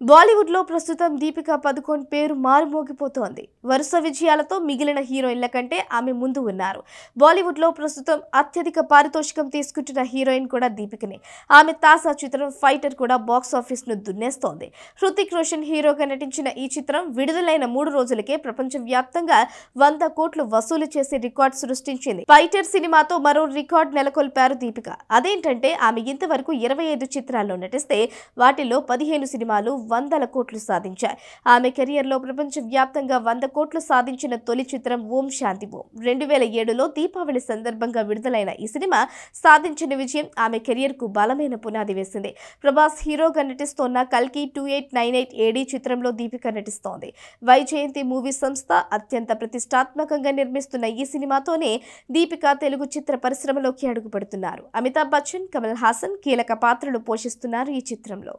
బాలీవుడ్ లో ప్రస్తుతం దీపికా పదుకొన్ పేరు మారుమోగిపోతోంది. వరుస విజయాలతో మిగిలిన హీరోయిన్ల కంటే ఆమె ముందు ఉన్నారు. బాలీవుడ్ లో ప్రస్తుతం అత్యధిక పారితోషికం తీసుకుంటున్న హీరోయిన్ కూడా దీపికనే. ఆమె తాజా చిత్రం ఫైటర్ కూడా బాక్స్ ఆఫీస్ ను దున్నేస్తోంది. హృతిక్ రోషన్ హీరోగా నటించిన ఈ చిత్రం విడుదలైన 3 రోజులకే ప్రపంచవ్యాప్తంగా 100 కోట్లు వసూలు చేసి రికార్డు సృష్టించింది. ఫైటర్ సినిమాతో మరో రికార్డు నెలకొల్పారు దీపిక. అదేంటంటే ఆమె ఇంతవరకు 25 చిత్రాల్లో నటిస్తే వాటిలో 15 సినిమాలు 100 కోట్లు సాధించాయి. ఆమె కెరియర్లో ప్రపంచవ్యాప్తంగా 100 కోట్లు సాధించిన తొలి చిత్రం ఓం శాంతి ఓం. 2007లో దీపావళి సందర్భంగా విడుదలైన ఈ సినిమా సాధించిన విజయం ఆమె కెరియర్కు బలమైన పునాది వేసింది. ప్రభాస్ హీరోగా నటిస్తోన్న కల్కి 2898 ఏడీ చిత్రంలో దీపిక నటిస్తోంది. వైజయంతి మూవీ సంస్థ అత్యంత ప్రతిష్టాత్మకంగా నిర్మిస్తున్న ఈ సినిమాతోనే దీపిక తెలుగు చిత్ర పరిశ్రమలోకి అడుగుపెడుతున్నారు. అమితాబ్ బచ్చన్, కమల్ హాసన్ కీలక పాత్రలు పోషిస్తున్నారు ఈ చిత్రంలో.